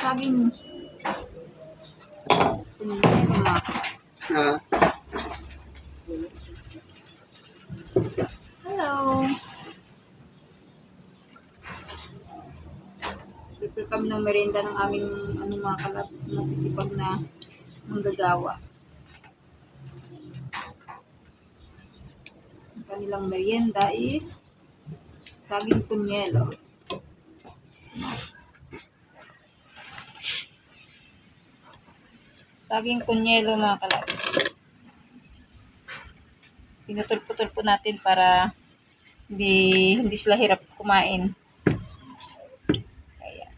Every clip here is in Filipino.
saging. Hello. Prepare kami ng merienda ng aming mga kalabs, masisipag na manggagawa. Ang kanilang merienda is saging punyelo. Saging punyelo mga kalabs. Pinutol-putol po natin para hindi sila hirap kumain. Ayan.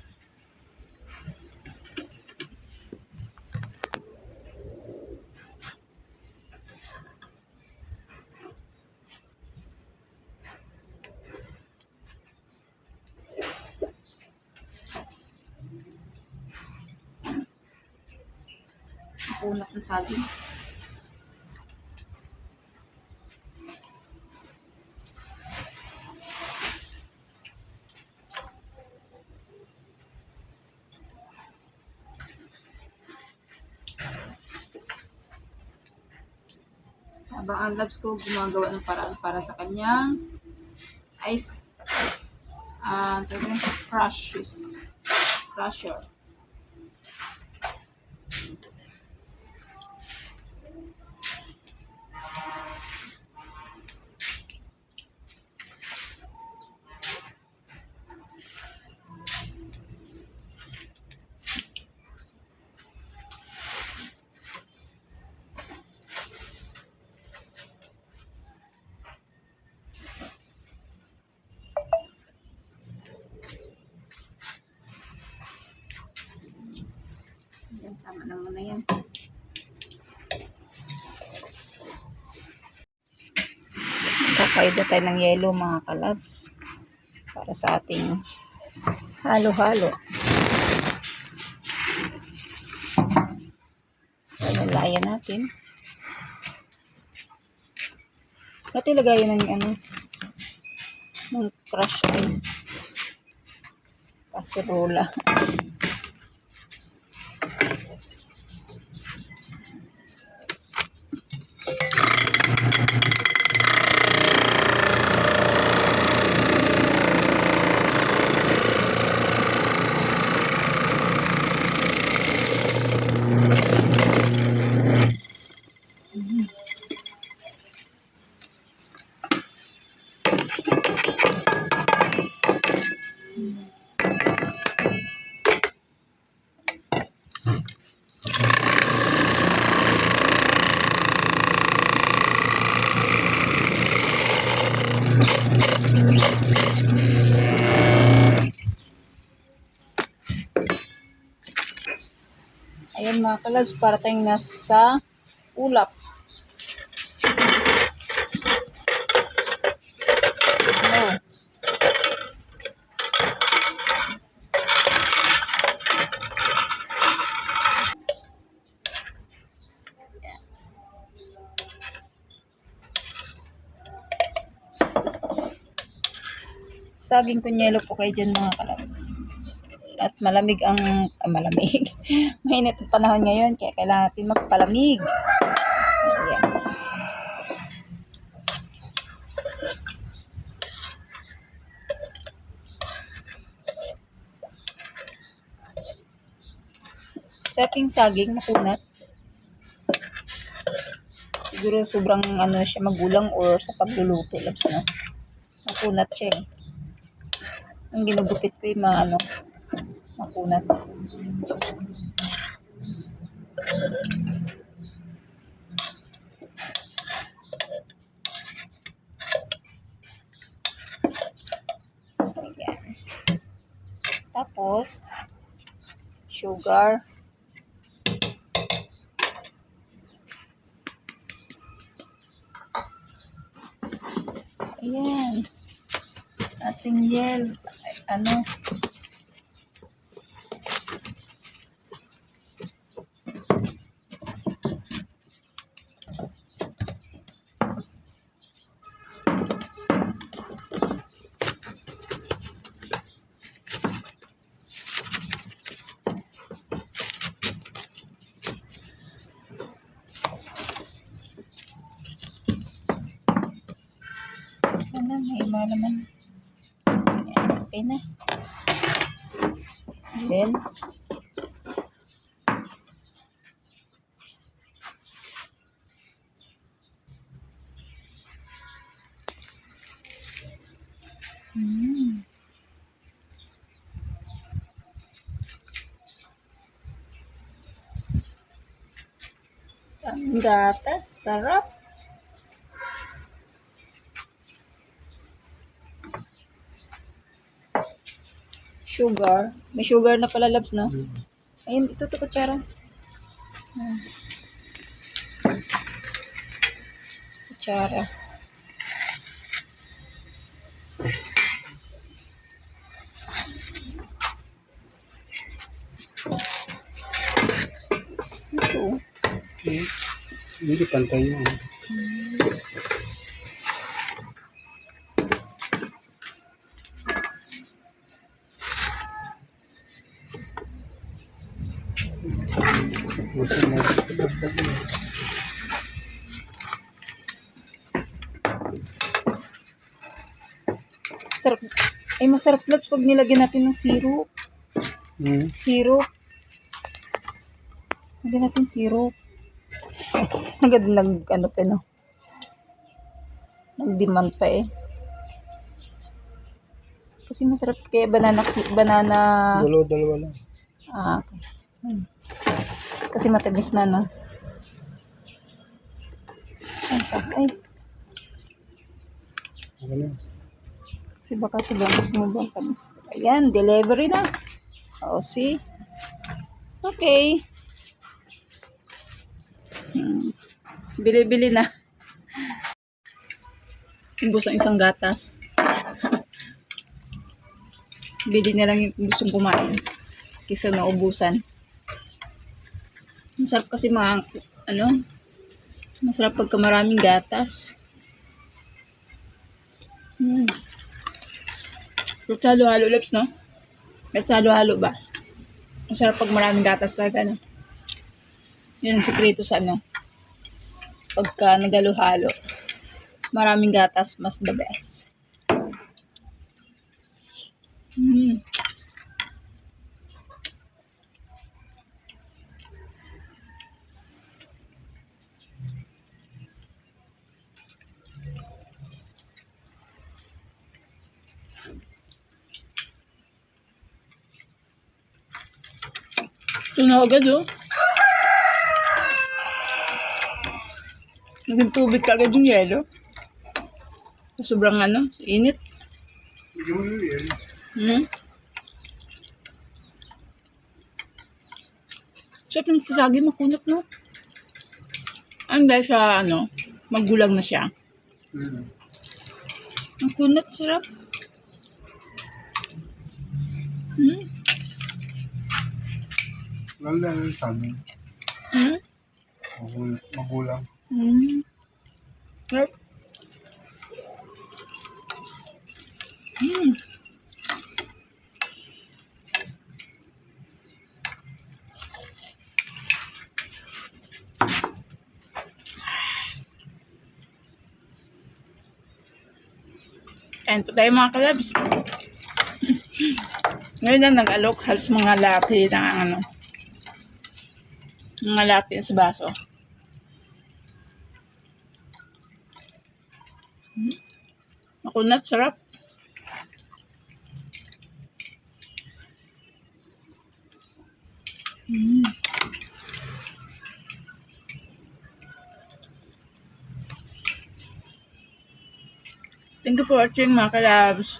Punot ng saging. Habang ang loves ko gumagawa ng paraan para sa kanyang ice crusher. Tama naman na yan. Kakaida tayo ng yelo mga kalabs para sa ating halo-halo. So, nalayan natin. Pati lagayan ng ng crushed ice. Kaserola. Ayan mga kalabs, para tayong nasa ulap. Saging kunyelo po kayo dyan mga kalabs. At malamig malamig. Mainit ang panahon ngayon, kaya kailangan natin magpalamig. Ayan. Saraping saging, makunat. Siguro sobrang siya magulang or sa pagluluto, labs na. Makunat siya eh. Ang ginugupit ko yung makunat. So, yan. Tapos, sugar. So, ayan. Ating yel. naman. Ayan, okay na. Then, ang gatas, sarap. Sugar. May sugar na pala, Labs, no? Ayun, ito to kutsara. Kutsara. Ito. Okay. Hindi pantay yun. Gusto mo. Sarap. Ay, masarap, Labs, pag nilagyan natin ng syrup. Syrup. Lagyan natin syrup. Agad ano pa, no? Nag-demand pa eh. Kasi masarap kaya banana. Dalawa lang. Ah, okay. Kasi matamis na, no? Ay. Ano na? Kasi baka sumubang tamis. Ayan, delivery na. O, see? Okay. Bili-bili na. Ubus ang isang gatas. Bili na lang yung gustong kumain. Kisa na ubusan. Masarap kasi masarap pagka maraming gatas. Fruit halo-halo, Labs, no? Fruit halo-halo ba? Masarap pag maraming gatas talaga, no? Yun ang sekreto sa pagka nagalo-halo. Maraming gatas, mas the best. Ito na agad, oh. Naging tubig ka agad yung yelo. Sobrang init. Sarap ng kasagi, makunat, no? Ang dahil sa, magulang na siya. Ang kunat, sarap. Lalo lang yung sabi. Magulang. Sarap. Kain po tayo, mga kalabs. Ngayon na nag-alok halos mga lapi ng mga lapi sa baso. Makunat, sarap. Thank you for watching, mga kalabs.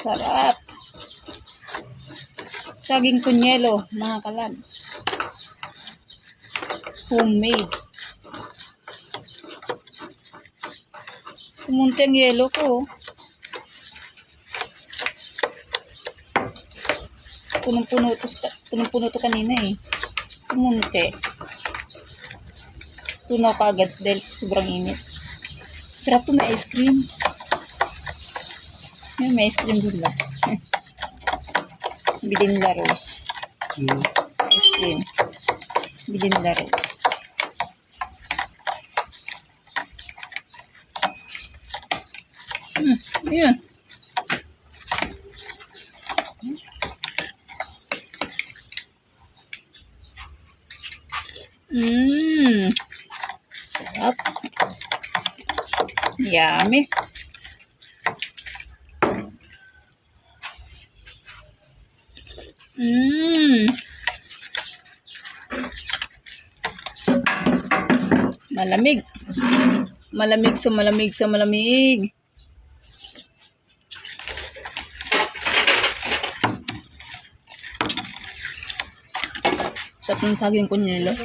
Sarap. Saging kunyelo, mga kalabs. Homemade. Pumunti ang yelo ko. Punong-puno to kanina eh. Pumunti. Tunaw ka agad dahil sobrang init. Sarap to na ice cream. May ice cream din, Loves. Bilhin nila Rose. Ice cream. Bilhin nila Rose. Ayun. Sarap. Yummy. Malamig. Malamig sa malamig sa malamig. Sarap ng saging ko nila.